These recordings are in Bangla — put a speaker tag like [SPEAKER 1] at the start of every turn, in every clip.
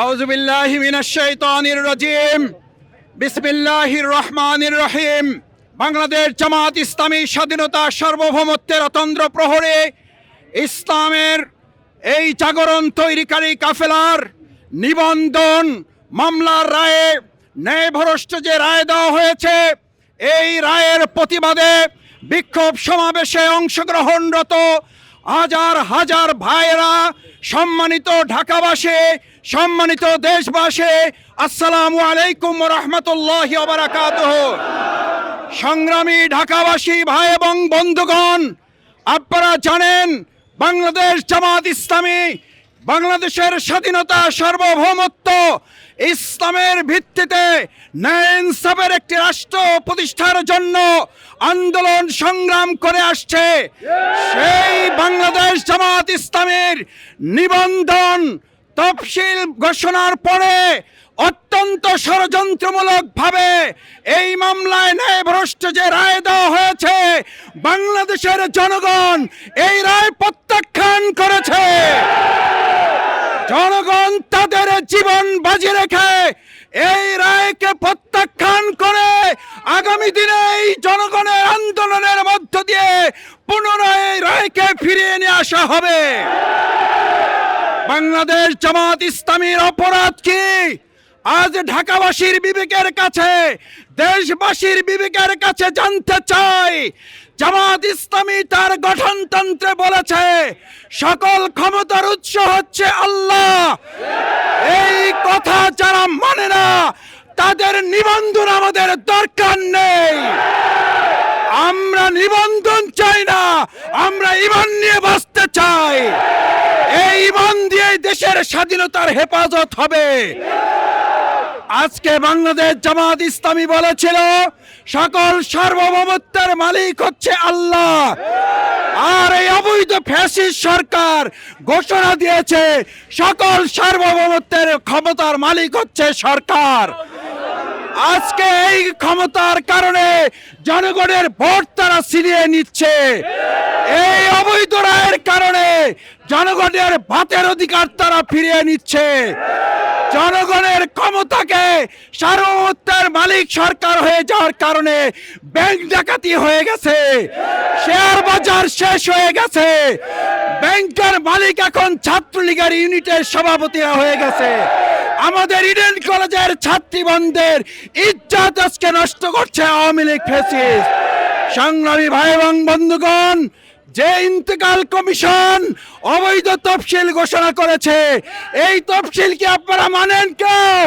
[SPEAKER 1] আউযু বিল্লাহি মিনাশ শাইতানির রাজিম। বিসমিল্লাহির রহমানির রহিম। বাংলাদেশ জামাত ইসলামী স্বাধীনতা সার্বভৌমত্বের অতন্দ্র প্রহরে ইসলামের এই জাগরণ তৈরিকারী কাফেলার নিবন্ধন মামলার রায়ে ন্যায়ভ্রষ্ট যে রায় দেওয়া হয়েছে, এই রায়ের প্রতিবাদে বিক্ষোভ সমাবেশে অংশগ্রহণরত হাজার হাজার ভাইয়েরা, সম্মানিত ঢাকাবাসী, সম্মানিত দেশবাসী, আসসালামু আলাইকুম ওয়া রাহমাতুল্লাহি ওয়া বারাকাতুহু। সংগ্রামী ঢাকাবাসী ভাই এবং বন্ধুগণ, আপনারা জানেন বাংলাদেশ জামাত ইসলামী বাংলাদেশের স্বাধীনতা সার্বভৌমত্ব ইসলামের ভিত্তিতে ন্যায় ইনসাফের একটি রাষ্ট্র প্রতিষ্ঠার জন্য আন্দোলন সংগ্রাম করে আসছে। সেই বাংলাদেশ জামাত ইসলামের নিবন্ধন তফসিল ঘোষণার পরে অত্যন্ত ষড়যন্ত্রমূলকভাবে এই মামলায় ন্যায়ভ্রষ্ট যে রায় দেওয়া হয়েছে, বাংলাদেশের জনগণ এই রায় প্রত্যাখ্যান করেছে। জনগণ তাদের জীবন বাজি রেখে এই রায়কে প্রত্যাখ্যান করে আগামী দিনে এই জনগণের আন্দোলনের মধ্য দিয়ে পুনরায় এই রায়কে ফিরিয়ে নিয়ে আসা হবে। বাংলাদেশ জামাত ইসলামীর অপরাধ কি? আজ ঢাকাবাসীর বিবেকের কাছে, দেশবাসীর বিবেকের কাছে জানতে চাই। জামাত ইসলামী তার গঠনতন্ত্রে বলেছে সকল ক্ষমতার উৎস হচ্ছে আল্লাহ। এই কথা যারা মানে না তাদের নিবন্ধন আমাদের দরকার নেই। আমরা নিবন্ধন চাই না, আমরা ঈমান নিয়ে বাঁচতে চাই। এই ঈমান দিয়ে দেশের স্বাধীনতার হেফাজত হবে। আজকে বাংলাদেশ জামাত ইসলামী বলেছিল সকল সার্বভৌমত্বের মালিক হচ্ছে আল্লাহ, আর এই অবৈধ ফ্যাসিস্ট সরকার ঘোষণা দিয়েছে সকল সার্বভৌমত্বের ক্ষমতার মালিক হচ্ছে সরকার। আজকে এই ক্ষমতার কারণে জনগণের ভোট তারা ছিনিয়ে নিচ্ছে। এই অবৈধ রায়ের কারণে জনগণের ভাতের অধিকার তারা ফিরিয়ে নিচ্ছে। জনগণের ক্ষমতাকে সার্বভৌমত্বের মালিক সরকার হয়ে যাওয়ার কারণে ব্যাংক ডাকাতি হয়ে গেছে, শেয়ার বাজার শেষ হয়ে গেছে, ব্যাংকের মালিক এখন ছাত্রলীগের ইউনিটের সভাপতিরা হয়ে গেছে। আমাদের ইডেন কলেজের ছাত্রীবন্ধের ইজ্জত আজকে নষ্ট করছে আওয়ামী লীগ ফ্যাসিস্ট। সংগ্রামী ভাই এবং বন্ধুগণ, যে ইন্তেকাল কমিশন অবৈধ তফসিল ঘোষণা করেছে, এই তফসিল কি আপনারা মানেন? কেউ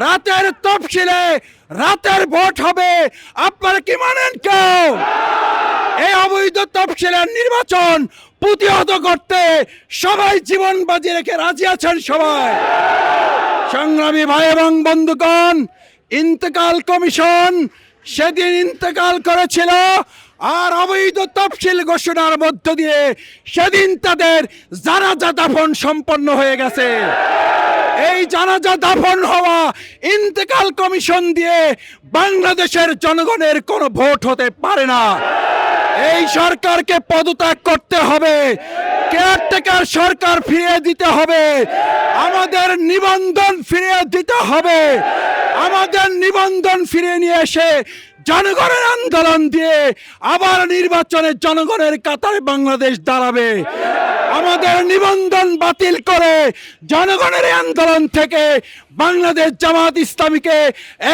[SPEAKER 1] রাতের তফসিলে রাতের ভোট হবে, আপনারা কি মানেন? কেউ এই অবৈধ তফসিলের নির্বাচন প্রতিহত করতে সবাই জীবন বাজি রেখে রাজি আছেন সবাই। সংগ্রামী ভাই এবং বন্ধুগণ, ইন্তেকাল কমিশন সেদিন ইন্তেকাল করেছিল, আর অবৈধ তফসিল ঘোষণার মধ্য দিয়ে সেদিন তাদের জানাজা দাফন সম্পন্ন হয়ে গেছে। এই জানাজা দাফন হওয়া ইন্তেকাল কমিশন দিয়ে বাংলাদেশের জনগণের কোনো ভোট হতে পারে না। এই সরকারকে পদত্যাগ করতে হবে, কেয়ারটেকার সরকার ফিরিয়ে দিতে হবে, আমাদের নিবন্ধন ফিরিয়ে দিতে হবে। আমাদের নিবন্ধন ফিরিয়ে নিয়ে এসে জনগণের আন্দোলন দিয়ে আবার নির্বাচনে জনগণের কাতারে বাংলাদেশ দাঁড়াবে। আমাদের নিবন্ধন বাতিল করে জনগণের আন্দোলন থেকে বাংলাদেশ জামাত ইসলামীকে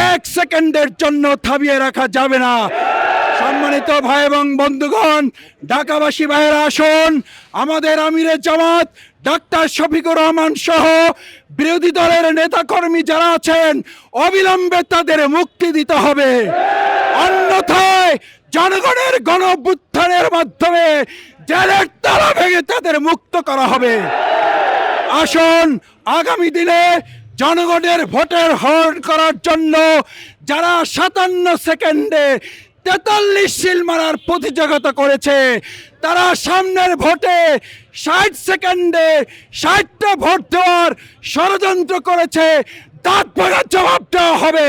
[SPEAKER 1] এক সেকেন্ডের জন্য থামিয়ে রাখা যাবে না। সম্মানিত ভাই এবং বন্ধুগণ, ঢাকাবাসী ভাইয়েরা আসুন, আমাদের আমিরে জামাত ডাক্তার শফিকুর রহমান সহ বিরোধী দলের নেতাকর্মী যারা আছেন অবিলম্বে তাদের মুক্তি দিতে হবে, অন্যথায় জনগণের গণ অভ্যুত্থানের মাধ্যমে জেলের তালা ভেঙে তাদের মুক্ত করা হবে। আসুন আগামী দিনে জনগণের ভোটের হরণ করার জন্য যারা 57 সেকেন্ডে 43 সিল মারার প্রতিযোগিতা করেছে, তারা সামনের ভোটে 60 সেকেন্ডে 60টা ভোট দেওয়ার ষড়যন্ত্র করেছে, দাঁত ভাঙার জবাব দেওয়া হবে।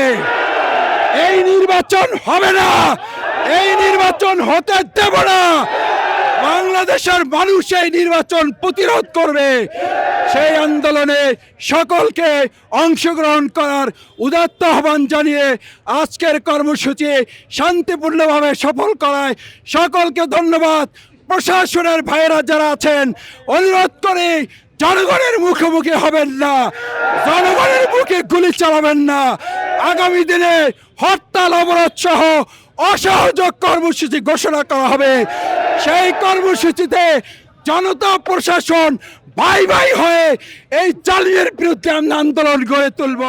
[SPEAKER 1] এই নির্বাচন হবে না, এই নির্বাচন হতে দেব না। বাংলাদেশের মানুষ এই নির্বাচন প্রতিরোধ করবে। সেই আন্দোলনে সকলকে অংশগ্রহণ করার উদাত্ত আহ্বান জানিয়ে আজকের কর্মসূচি শান্তিপূর্ণভাবে সফল করায় সকলকে ধন্যবাদ। প্রশাসনের ভাইয়েরা যারা আছেন অনুরোধ করে জনগণের মুখোমুখি হবেন না, জনগণের মুখে গুলি চালাবেন না। আগামী দিনে হরতাল অবরোধ সহ অসহযোগ কর্মসূচি ঘোষণা করা হবে। সেই কর্মসূচিতে জনতা প্রশাসন ভাই ভাই হয়ে এই জালিমের বিরুদ্ধে আমরা আন্দোলন গড়ে তুলব।